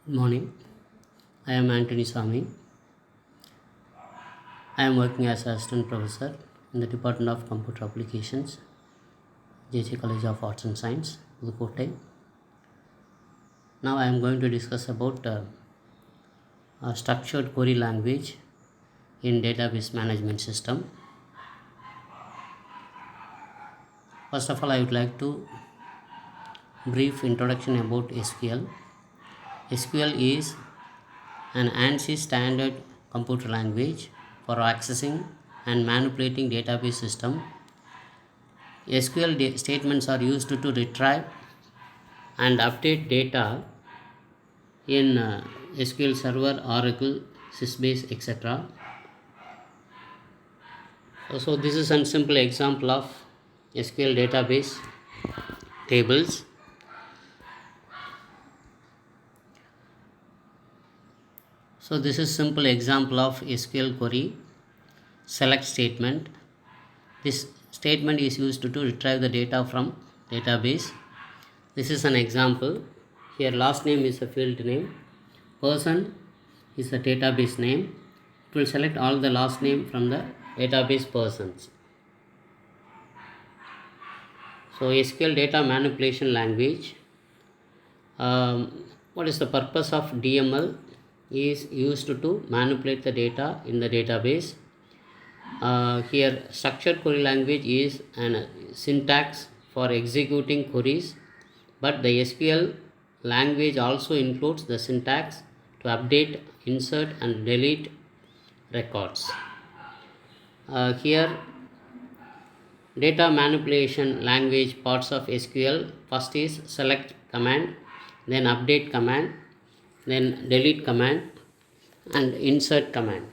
Good morning. I am Antony. I am working as assistant professor in the Department of Computer Applications, JJ College of Arts and Science, Pudukkottai. Now I am going to discuss about a structured query language in database management system. First of all, I would like to brief introduction about SQL. SQL is an ANSI standard computer language for accessing and manipulating database system. SQL statements are used to retrieve and update data in SQL Server, Oracle, Sysbase, etc. So this is a simple example of SQL database tables. So this is simple example of SQL query select statement. This statement is used to retrieve the data from database. This is an example. Here last name is a field name, person is the database name. It will select all the last name from the database persons. So SQL data manipulation language. What is the purpose of DML? Is used to manipulate the data in the database. Here structured query language is an syntax for executing queries, but the SQL language also includes the syntax to update, insert and delete records. Here data manipulation language parts of SQL. First is select command, then update command, then delete command and insert command.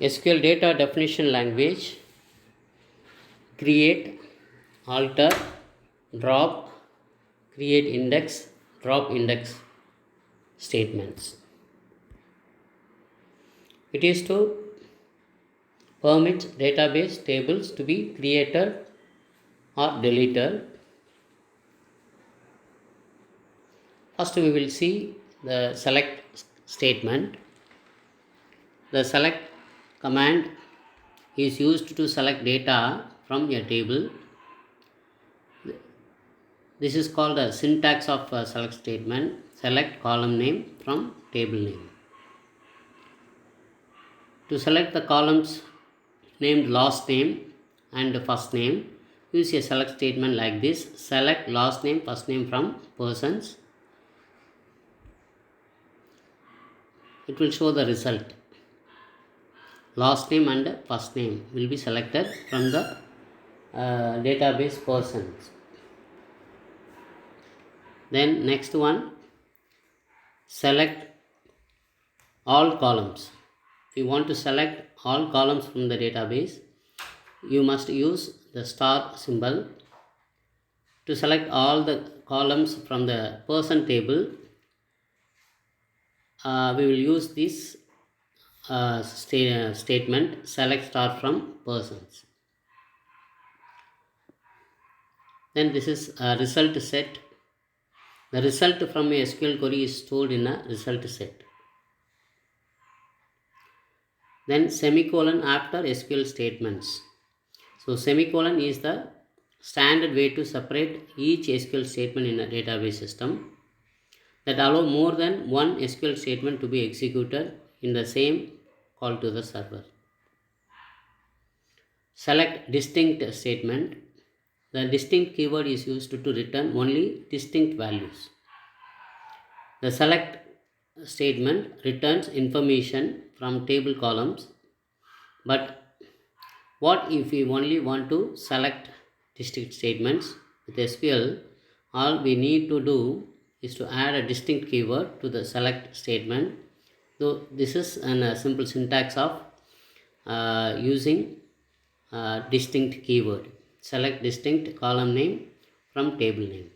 SQL data definition language: create, alter, drop, create index, drop index statements. It is to permit database tables to be created or deleted. First we will see the select statement. The select command is used to select data from a table. This is called a syntax of a select statement. Select column name from table name. To select the columns named last name and first name, use a select statement like this. Select last name, first name from persons. It will show the result. Last name and first name will be selected from the database persons. Then next one, select all columns. If you want to select all columns from the database, you must use the star symbol. To select all the columns from the person table, we will use this statement, select star from persons. Then this is a result set. The result from a SQL query is stored in a result set. Then semicolon after SQL statements. So semicolon is the standard way to separate each SQL statement in a database system that allow more than one SQL statement to be executed in the same call to the server. Select distinct statement. The distinct keyword is used to return only distinct values. The select statement returns information from table columns, but what if we only want to select distinct statements? With SQL, all we need to do is to add a distinct keyword to the select statement. So this is a simple syntax of using distinct keyword. Select distinct column name from table name.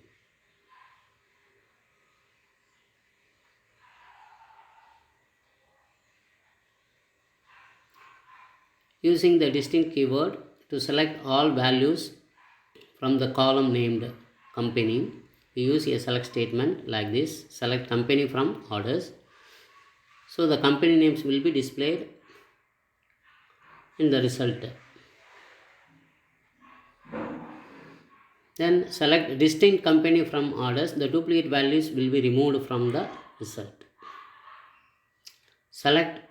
Using the distinct keyword to select all values from the column named company, we use a select statement like this. Select company from orders. So the company names will be displayed in the result. Then select distinct company from orders. The duplicate values will be removed from the result. Select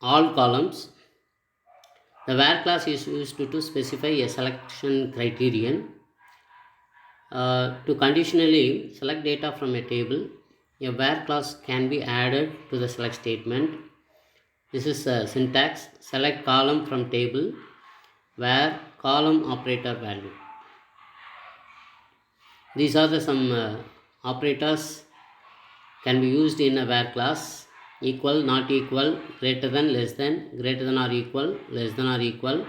all columns. The where class is used to specify a selection criterion. To conditionally select data from a table, a where clause can be added to the select statement. This is a syntax. Select column from table where column operator value. These are the some operators can be used in a where class. Equal, not equal, greater than, less than, greater than or equal, less than or equal,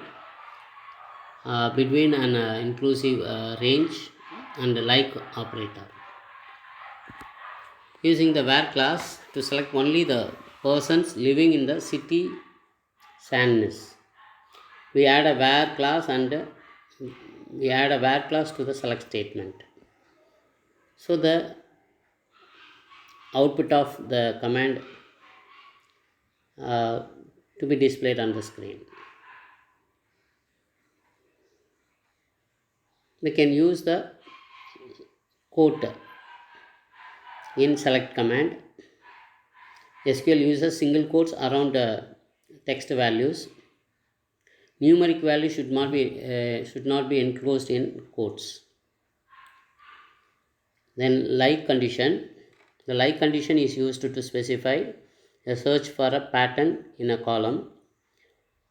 between and inclusive range, and like operator. Using the where class to select only the persons living in the city Sandness. We add a where class and we add a where class to the select statement. So the output of the command to be displayed on the screen. We can use the quote in select command. SQL uses single quotes around text values. Numeric value should not be enclosed in quotes. Then like condition. The like condition is used to specify a search for a pattern in a column.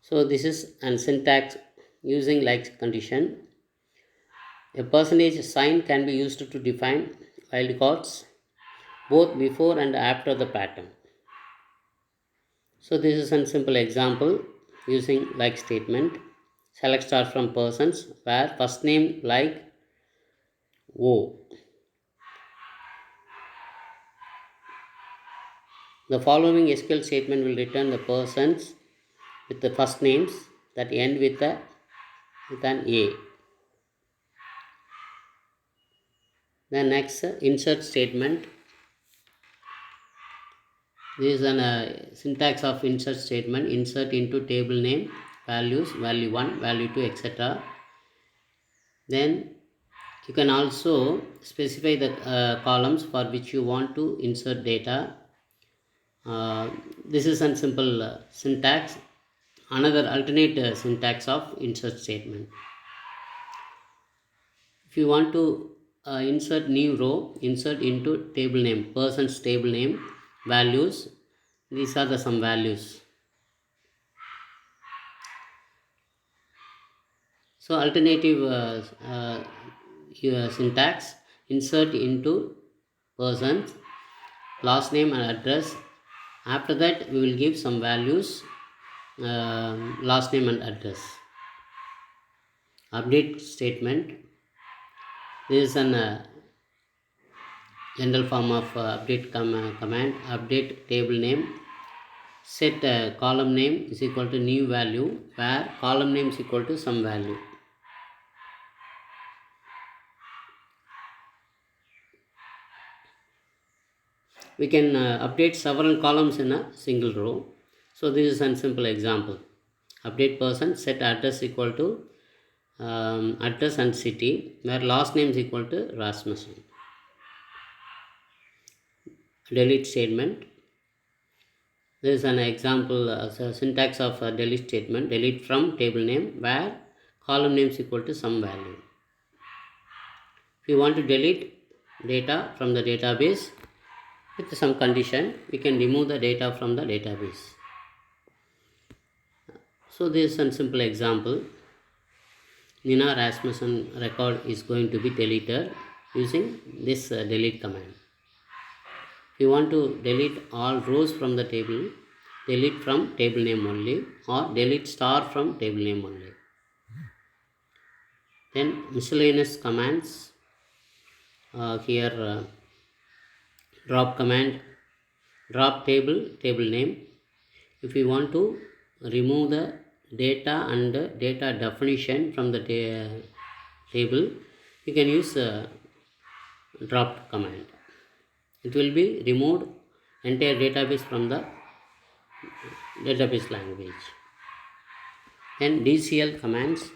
So this is an syntax using like condition. A percentage sign can be used to define wildcards both before and after the pattern. So this is a simple example using like statement. Select star from persons where first name like O. The following SQL statement will return the persons with the first names that end with an A. The next insert statement. This is an syntax of insert statement. Insert into table name, values, value 1, value 2, etc. Then you can also specify the columns for which you want to insert data. This is a simple syntax. Another alternate syntax of insert statement. If you want to insert new row, insert into table name, person's table name, values. These are the some values. So alternative syntax: insert into persons, last name and address. After that we will give some values, last name and address. Update statement. This is an general form of update command. Update table name. Set column name is equal to new value where column name is equal to some value. We can update several columns in a single row. So this is a simple example. Update person, set address equal to address and city where last name is equal to Rasmussen. Delete statement. This is an example syntax of a delete statement. Delete from table name where column name is equal to some value. If you want to delete data from the database with some condition, we can remove the data from the database. So this is a simple example. Nina Rasmussen record is going to be deleted using this delete command. If you want to delete all rows from the table, delete from table name only or delete star from table name only. Then miscellaneous commands. Here drop command, drop table name. If you want to remove the data and data definition from the table, you can use dropped command. It will be removed entire database from the database language. Then DCL commands.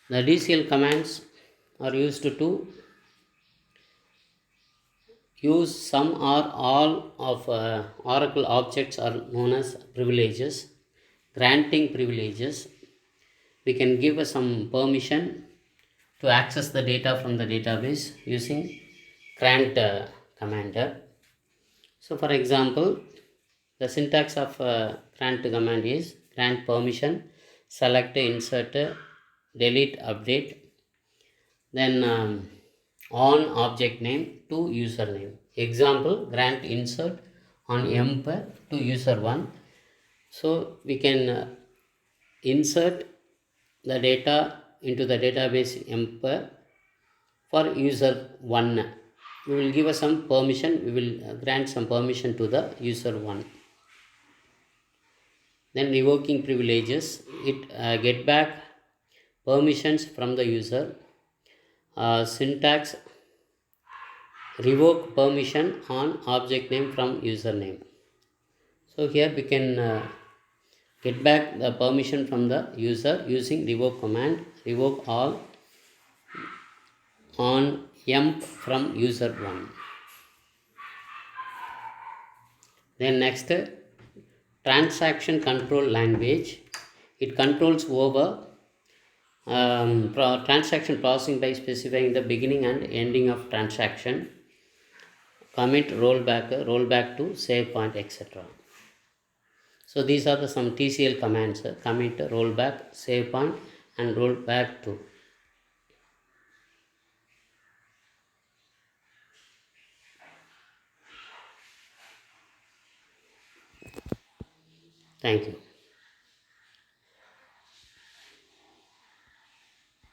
The DCL commands are used to use some or all of Oracle objects are known as privileges. Granting privileges, we can give some permission to access the data from the database using grant command. So for example, the syntax of grant command is grant permission, select, insert, delete, update, then on object name to username. Example, grant insert on emp to user1. So we can insert the data into the database emp for user1. We will give some permission, we will grant some permission to the user1. Then revoking privileges, it get back permissions from the user. Syntax, revoke permission on object name from username. So here we can get back the permission from the user using revoke command. Revoke all on emp from user1. Then next, transaction control language. It controls over transaction processing by specifying the beginning and ending of transaction, commit, rollback to save point, etc. So these are some TCL commands: commit, rollback, save point, and rollback to. Thank you.